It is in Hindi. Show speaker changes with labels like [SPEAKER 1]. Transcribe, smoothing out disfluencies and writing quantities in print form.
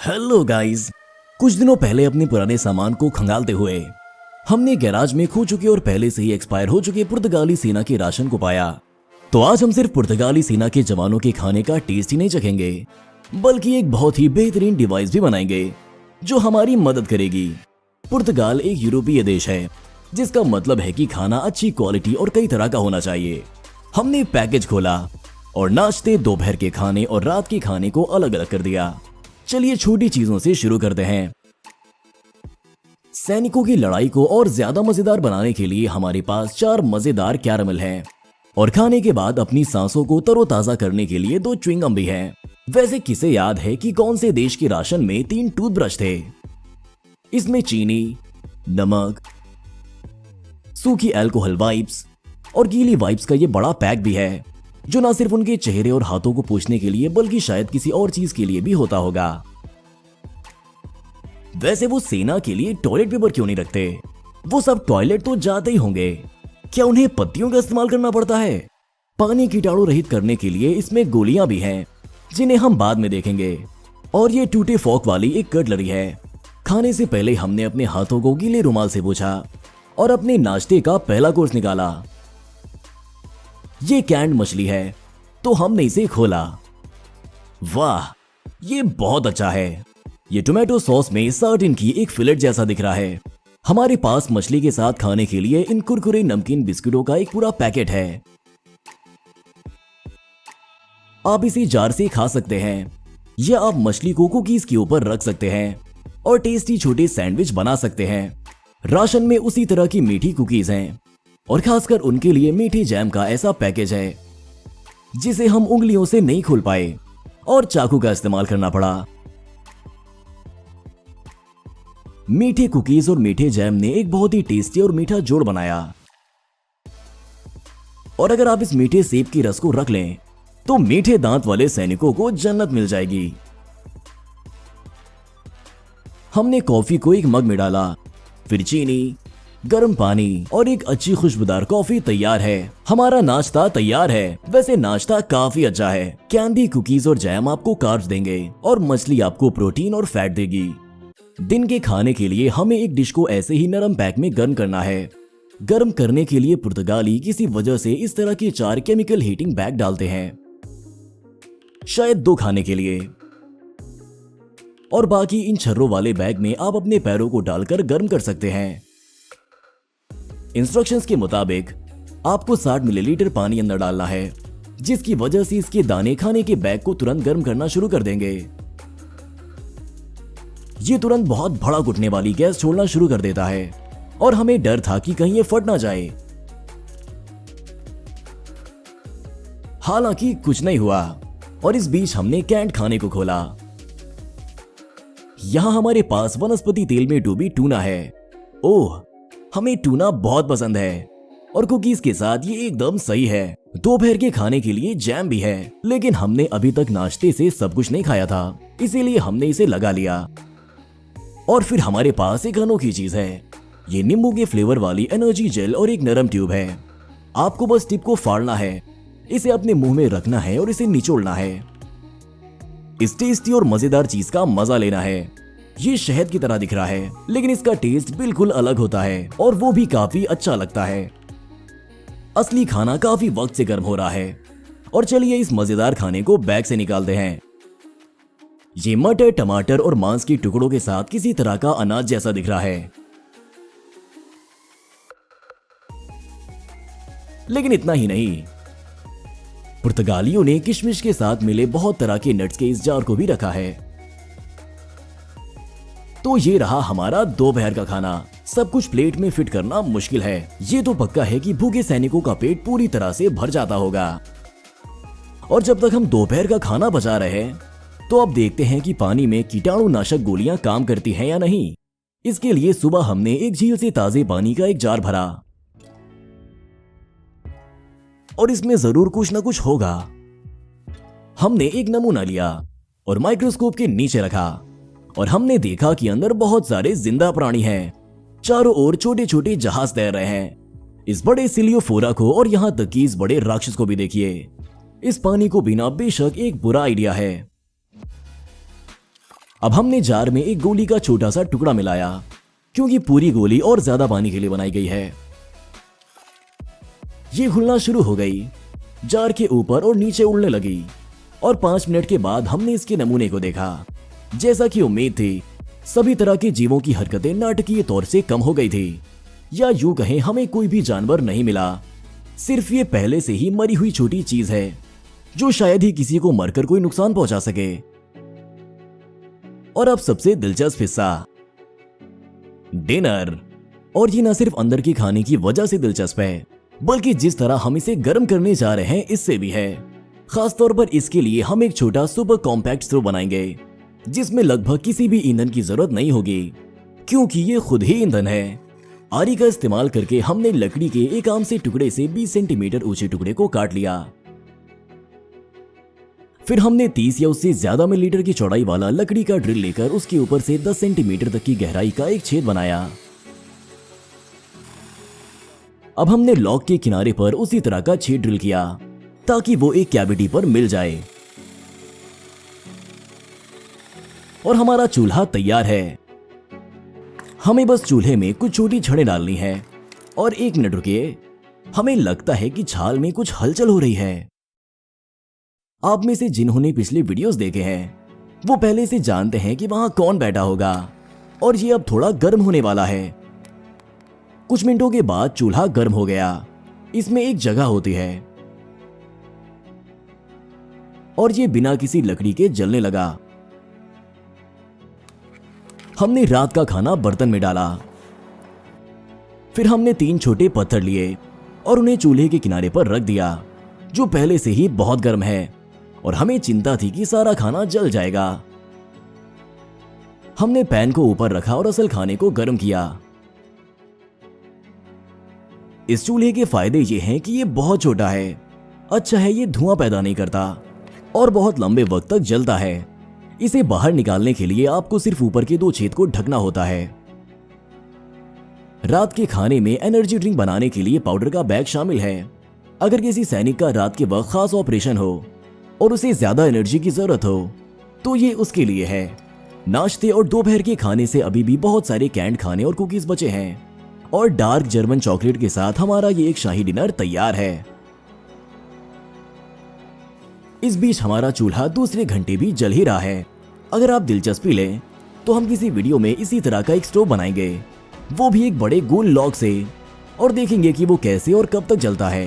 [SPEAKER 1] Hello guys. कुछ दिनों पहले अपने पुराने सामान को खंगालते हुए हमने गैराज में खो चुके और पहले से ही एक्सपायर हो चुके पुर्तगाली सेना के राशन को पाया। तो आज हम सिर्फ पुर्तगाली सेना के जवानों के खाने का टेस्ट ही नहीं चखेंगे, बल्कि एक बहुत ही बेहतरीन डिवाइस भी बनाएंगे जो हमारी मदद करेगी। पुर्तगाल एक यूरोपीय देश है, जिसका मतलब है कि खाना अच्छी क्वालिटी और कई तरह का होना चाहिए। हमने पैकेज खोला और नाश्ते, दोपहर के खाने और रात के खाने को अलग अलग कर दिया। चलिए छोटी चीजों से शुरू करते हैं। सैनिकों की लड़ाई को और ज्यादा मजेदार बनाने के लिए हमारे पास 4 मजेदार कैरमल हैं और खाने के बाद अपनी सांसों को तरोताजा करने के लिए 2 च्युइंगम भी हैं। वैसे किसे याद है कि कौन से देश के राशन में 3 टूथब्रश थे? इसमें चीनी, नमक, सूखी अल्कोहल वाइप्स और गीली वाइप्स का ये बड़ा पैक भी है, जो ना सिर्फ उनके चेहरे और हाथों को पोंछने के लिए बल्कि शायद किसी और चीज के लिए भी होता होगा। वैसे वो सेना के लिए टॉयलेट पेपर क्यों नहीं रखते? वो सब टॉयलेट तो जाते ही होंगे, क्या उन्हें पत्तियों का इस्तेमाल करना पड़ता है? पानी कीटाणु रहित करने के लिए इसमें गोलियां भी हैं, जिन्हें हम बाद में देखेंगे। और ये टूटे फॉक वाली एक कटलरी है। खाने से पहले हमने अपने हाथों को गीले रुमाल से पोंछा और अपने नाश्ते का पहला कोर्स निकाला। ये कैंड मछली है, तो हमने इसे खोला। वाह, ये बहुत अच्छा है। ये टोमेटो सॉस में सार्डिन की एक फिलेट जैसा दिख रहा है। हमारे पास मछली के साथ खाने के लिए इन कुरकुरे नमकीन बिस्कुटों का एक पूरा पैकेट है। आप इसे जार से खा सकते हैं या आप मछली को कुकीज के ऊपर रख सकते हैं और टेस्टी छोटे सैंडविच बना सकते हैं। राशन में उसी तरह की मीठी कुकीज हैं और खासकर उनके लिए मीठे जैम का ऐसा पैकेज है जिसे हम उंगलियों से नहीं खोल पाए और चाकू का इस्तेमाल करना पड़ा। मीठे कुकीज और मीठे जैम ने एक बहुत ही टेस्टी और मीठा जोड़ बनाया। और अगर आप इस मीठे सेब के रस को रख लें तो मीठे दांत वाले सैनिकों को जन्नत मिल जाएगी। हमने कॉफी को एक मग में डाला, फिर चीनी, गर्म पानी और एक अच्छी खुशबूदार कॉफी तैयार है। हमारा नाश्ता तैयार है। वैसे नाश्ता काफी अच्छा है। कैंडी, कुकीज और जैम आपको कार्ब्स देंगे और मछली आपको प्रोटीन और फैट देगी। दिन के खाने के लिए हमें एक डिश को ऐसे ही नरम पैक में गर्म करना है। गर्म करने के लिए पुर्तगाली किसी वजह से इस तरह के 4 केमिकल हीटिंग बैग डालते हैं, शायद 2 खाने के लिए। और बाकी इन छर्रों वाले बैग में आप अपने पैरों को डालकर गर्म कर सकते हैं। इंस्ट्रक्शंस के मुताबिक आपको 60 मिलीलीटर पानी अंदर डालना है, जिसकी वजह से इसके दाने खाने के बैग को तुरंत गर्म करना शुरू कर देंगे। ये तुरंत बहुत भड़क उठने वाली गैस छोड़ना शुरू कर देता है और हमें डर था कि कहीं ये फट ना जाए। हालांकि कुछ नहीं हुआ और इस बीच हमने कैंट खाने को खोला। यहां हमारे पास वनस्पति तेल में डूबी टूना है। ओह, हमें टूना बहुत पसंद है और कुकीज के साथ ये एकदम सही है। दोपहर के खाने के लिए जैम भी है, लेकिन हमने अभी तक नाश्ते से सब कुछ नहीं खाया था, इसीलिए हमने इसे लगा लिया। और फिर हमारे पास एक अनोखी चीज है। ये नींबू के फ्लेवर वाली एनर्जी जेल और एक नरम ट्यूब है। आपको बस टिप को फाड़ना है, इसे अपने मुंह में रखना है और इसे निचोड़ना है। इस टेस्टी और मजेदार चीज का मजा लेना है। ये शहद की तरह दिख रहा है, लेकिन इसका टेस्ट बिल्कुल अलग होता है और वो भी काफी अच्छा लगता है। असली खाना काफी वक्त से गर्म हो रहा है और चलिए इस मजेदार खाने को बैग से निकालते हैं। ये मटर, टमाटर और मांस के टुकड़ों के साथ किसी तरह का अनाज जैसा दिख रहा है, लेकिन इतना ही नहीं, पुर्तगालियों ने किशमिश के साथ मिले बहुत तरह के नट्स के इस जार को भी रखा है। तो ये रहा हमारा दोपहर का खाना। सब कुछ प्लेट में फिट करना मुश्किल है। ये तो पक्का है कि भूखे सैनिकों का पेट पूरी तरह से भर जाता होगा। और जब तक हम दोपहर का खाना बचा रहे हैं, तो अब देखते हैं कि पानी में कीटाणुनाशक गोलियां काम करती हैं या नहीं। इसके लिए सुबह हमने एक झील से ताजे पानी का एक जार भरा और इसमें जरूर कुछ न कुछ होगा। हमने एक नमूना लिया और माइक्रोस्कोप के नीचे रखा और हमने देखा कि अंदर बहुत सारे जिंदा प्राणी हैं। चारों ओर छोटे छोटे जहाज तैर रहे हैं। इस बड़े सिलियोफोरा को और यहां तक कि इस बड़े राक्षस को भी देखिए। इस पानी को पीना बेशक एक बुरा आइडिया है। अब हमने जार में एक गोली का छोटा सा टुकड़ा मिलाया, क्योंकि पूरी गोली और ज्यादा पानी के लिए बनाई गई है। ये घुलना शुरू हो गई, जार के ऊपर और नीचे उड़ने लगी और 5 मिनट के बाद हमने इसके नमूने को देखा। जैसा कि उम्मीद थी, सभी तरह के जीवों की हरकतें नाटकीय तौर से कम हो गई थी, या यूं कहें हमें कोई भी जानवर नहीं मिला। सिर्फ ये पहले से ही मरी हुई छोटी चीज है जो शायद ही किसी को मरकर कोई नुकसान पहुंचा सके। और अब सबसे दिलचस्प हिस्सा, डिनर। और ये न सिर्फ अंदर के खाने की वजह से दिलचस्प है, बल्कि जिस तरह हम इसे गर्म करने जा रहे हैं इससे भी है। खासतौर पर इसके लिए हम एक छोटा सुपर कॉम्पैक्ट स्टोव बनाएंगे, जिसमें लगभग किसी भी ईंधन की जरूरत नहीं होगी, क्योंकि ये खुद ही ईंधन है। आरी का इस्तेमाल करके हमने लकड़ी के एक आम से टुकड़े से 20 सेंटीमीटर ऊंचे टुकड़े को काट लिया। फिर हमने 30 या उससे ज्यादा मिलीमीटर की चौड़ाई वाला लकड़ी का ड्रिल लेकर उसके ऊपर से 10 सेंटीमीटर तक की गहराई का एक छेद बनाया। अब हमने लॉक के किनारे पर उसी तरह का छेद ड्रिल किया ताकि वो एक कैविटी पर मिल जाए। और हमारा चूल्हा तैयार है। हमें बस चूल्हे में कुछ छोटी छड़ें डालनी है। और 1 मिनट रुकिए, हमें लगता है कि छाल में कुछ हलचल हो रही है। आप में से जिन्होंने पिछले वीडियोस देखे हैं, वो पहले से जानते हैं कि वहां कौन बैठा होगा, और ये अब थोड़ा गर्म होने वाला है। कुछ मिनटों के बाद चूल्हा गर्म हो गया। इसमें एक जगह होती है और ये बिना किसी लकड़ी के जलने लगा। हमने रात का खाना बर्तन में डाला। फिर हमने 3 छोटे पत्थर लिए और उन्हें चूल्हे के किनारे पर रख दिया, जो पहले से ही बहुत गर्म है और हमें चिंता थी कि सारा खाना जल जाएगा। हमने पैन को ऊपर रखा और असल खाने को गर्म किया। इस चूल्हे के फायदे ये हैं कि ये बहुत छोटा है। अच्छा है, ये धुआं पैदा नहीं करता और बहुत लंबे वक्त तक जलता है। इसे बाहर निकालने के लिए आपको सिर्फ ऊपर के 2 छेद को ढकना होता है। रात के खाने में एनर्जी ड्रिंक बनाने के लिए पाउडर का बैग शामिल है। अगर किसी सैनिक का रात के वक्त खास ऑपरेशन हो और उसे ज्यादा एनर्जी की जरूरत हो, तो ये उसके लिए है। नाश्ते और दोपहर के खाने से अभी भी बहुत सारे कैंड खाने और कुकीज बचे हैं, और डार्क जर्मन चॉकलेट के साथ हमारा ये एक शाही डिनर तैयार है। इस बीच हमारा चूल्हा दूसरे घंटे भी जल ही रहा है। अगर आप दिलचस्पी लें तो हम किसी वीडियो में इसी तरह का एक स्टोव बनाएंगे, वो भी एक बड़े गोल लॉग से, और देखेंगे कि वो कैसे और कब तक जलता है।